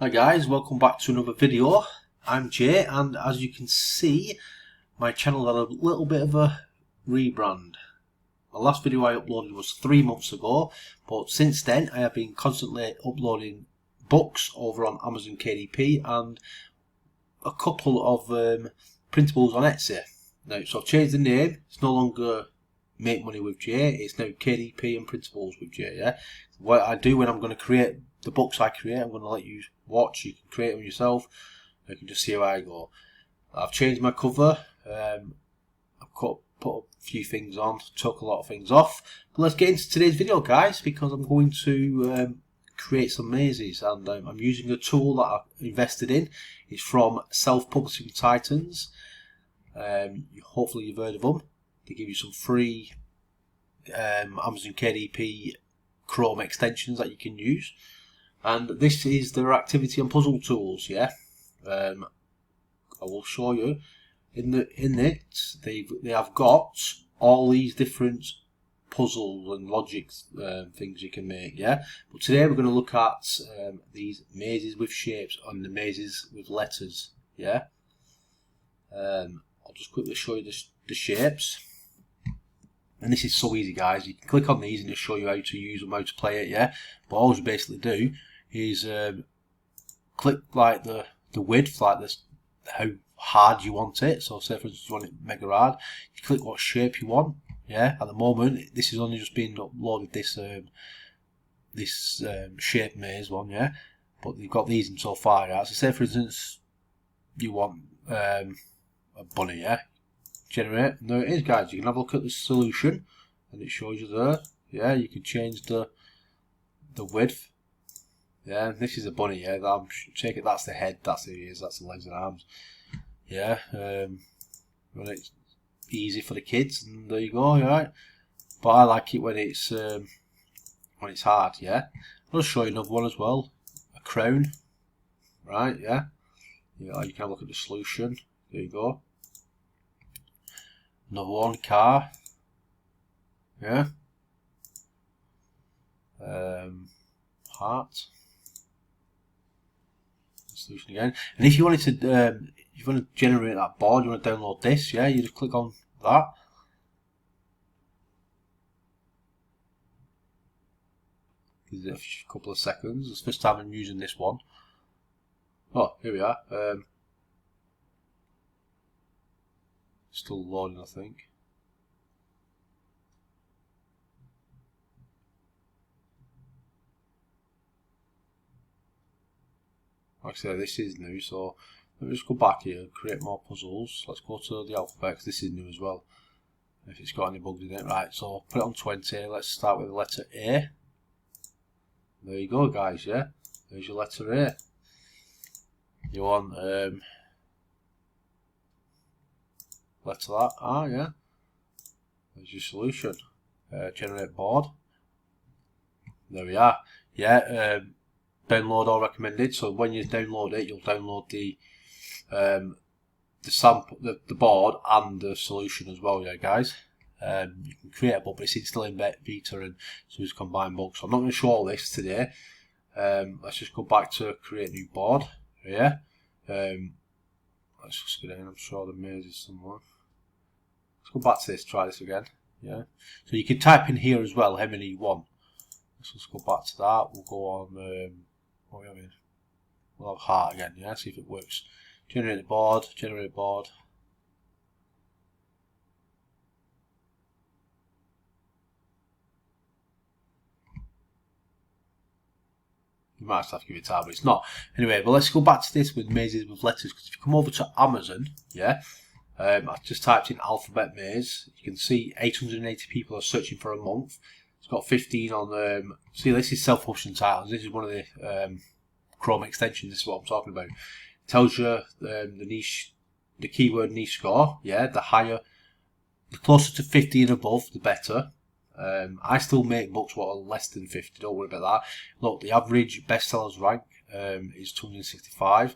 Hi guys, welcome back to another video. I'm Jay, and as you can see, my channel had a little bit of a rebrand. The last video I uploaded was 3 months ago, but since then I have been constantly uploading books over on Amazon KDP and a couple of printables on Etsy. Now, so I've changed the name. It's no longer Make Money with Jay, it's now KDP and Printables with Jay. Yeah, what I do when I'm going to create the books I create, I'm going to let you watch. You can create them yourself. You can just see how I go. I've changed my cover. I've put a few things on, took a lot of things off. But let's get into today's video, guys, because I'm going to create some mazes, and I'm using a tool that I've invested in. It's from Self-Publishing Titans. Hopefully you've heard of them. They give you some free Amazon KDP Chrome extensions that you can use, and this is their activity and puzzle tools. Yeah, I will show you. In it, they have got all these different puzzles and logic things you can make. Yeah, but today we're going to look at these mazes with shapes and the mazes with letters. Yeah, I'll just quickly show you the shapes. And this is so easy, guys. You can click on these and it'll show you how to use them, how to play it, yeah? But all you basically do is click like the width, like this, how hard you want it. So say for instance you want it mega hard, you click what shape you want, yeah? At the moment, this is only just being uploaded, this shape maze one, yeah? But you've got these in so far, yeah? So say for instance you want a bunny, yeah? Generate, and there it is, guys. You can have a look at the solution and it shows you there. Yeah, you can change the width. Yeah, and this is a bunny. Yeah, take it, that's the head, that's the ears, that's the legs and arms. Yeah, it's easy for the kids, and there you go. Alright, but I like it when it's hard. Yeah, I'll show you another one as well. A crown, right? Yeah, you can have a look at the solution. There you go. Another one, car. Yeah. Heart. Solution again. And if you wanted to, if you want to generate that board, you want to download this. Yeah, you just click on that. Give it a couple of seconds. It's the first time I'm using this one. Oh, here we are. Still loading, I think. Like I say, this is new, so let me just go back here and create more puzzles. Let's go to the alphabet, because this is new as well. If it's got any bugs in it. Right, so put it on 20. Let's start with the letter A. There you go, guys, yeah? There's your letter A. You want letter that. Ah, yeah. There's your solution. Generate board. There we are. Yeah. Download or recommended. So when you download it, you'll download the sample, the board, and the solution as well. Yeah, guys. You can create a book, but it's still in beta, and so it's combined books. So I'm not going to show all this today. Let's just go back to create new board. Yeah. Let's just get in. I'm sure the maze is somewhere. Let's go back to this, try this again. Yeah. So you can type in here as well how many you want. Let's just go back to that. We'll go on what are we having? We'll have heart again, yeah, see if it works. Generate a board, generate a board. You might have to give it time, but it's not. Anyway, but let's go back to this with mazes with letters, because if you come over to Amazon, yeah, I just typed in alphabet maze. You can see 880 people are searching for a month. It's got 15 on. See, this is Self-Publishing Titles. This is one of the Chrome extensions. This is what I'm talking about. It tells you the niche, the keyword niche score. Yeah, the closer to 50 and above, the better. I still make books what are less than 50. Don't worry about that. Look, the average bestsellers rank is 265.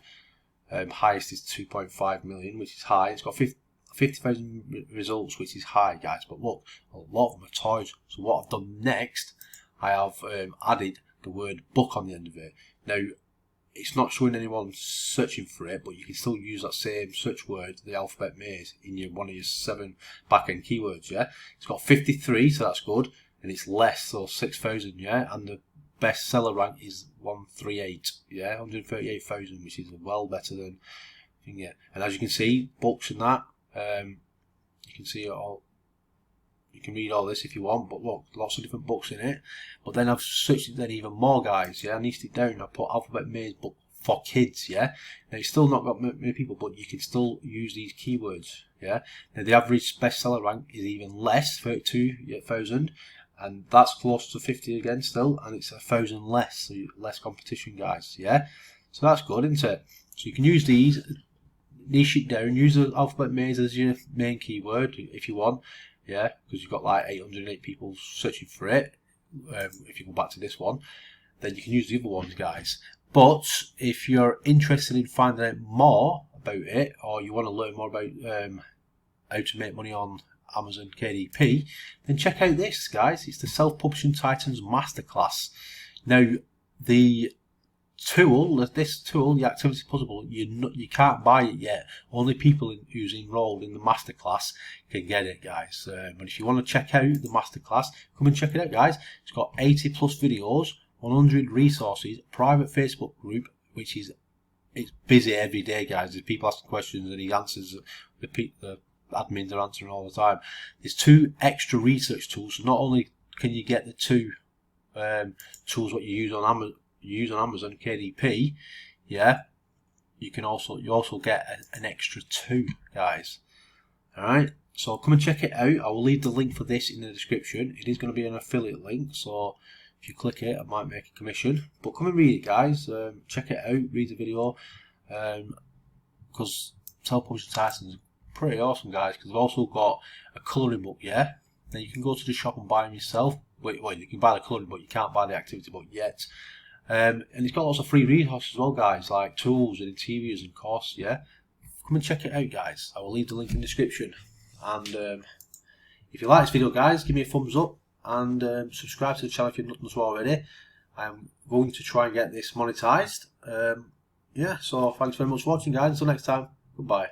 Highest is 2.5 million, which is high. It's got 50,000 results, which is high, guys. But look, a lot of them are toys. So what I've done next, I have added the word book on the end of it. Now, it's not showing anyone searching for it, but you can still use that same search word, the alphabet maze, in one of your 7 back-end keywords. Yeah, it's got 53, so that's good, and it's less, so 6,000. Yeah, and the bestseller rank is 138. Yeah, 138,000, which is well better than. Yeah, and as you can see, books and that, you can see it all. You can read all this if you want, but look, lots of different books in it. But then I've searched it then even more, guys. Yeah, I niced it down. I put alphabet maze book for kids. Yeah, now it's still not got many people, but you can still use these keywords. Yeah, now the average bestseller rank is even less, 32,000, and that's close to 50 again still, and it's 1,000 less, so less competition, guys. Yeah, so that's good, isn't it? So you can use these, niche it down, use the alphabet maze as your main keyword if you want. Yeah, because you've got like 808 people searching for it. If you go back to this one, then you can use the other ones, guys. But if you're interested in finding out more about it, or you want to learn more about how to make money on Amazon KDP, then check out this, guys. It's the Self-Publishing Titans Masterclass. Now, the tool, this tool, the Activity Puzzle, you can't buy it yet. Only people who's enrolled in the masterclass can get it, guys. But if you want to check out the masterclass, come and check it out, guys. It's got 80 plus videos, 100 resources, private Facebook group, which is it's busy every day, guys. There's people asking questions and he answers. The admins are answering all the time. There's 2 extra research tools. So not only can you get the 2 tools what you use on Amazon KDP, yeah, you also get an extra 2, guys. Alright, so come and check it out. I will leave the link for this in the description. It is going to be an affiliate link, so if you click it, I might make a commission. But come and read it, guys. Check it out, read the video, because Self-Publishing Titans is pretty awesome, guys, because they've also got a colouring book. Yeah, then you can go to the shop and buy them yourself. Well, you can buy the colouring book, you can't buy the activity book yet. And it's got lots of free resources as well, guys, like tools and interiors and courses. Yeah, come and check it out, guys. I will leave the link in the description. And if you like this video, guys, give me a thumbs up and subscribe to the channel if you've not done so already. I'm going to try and get this monetized. Yeah, so thanks very much for watching, guys. Until next time, goodbye.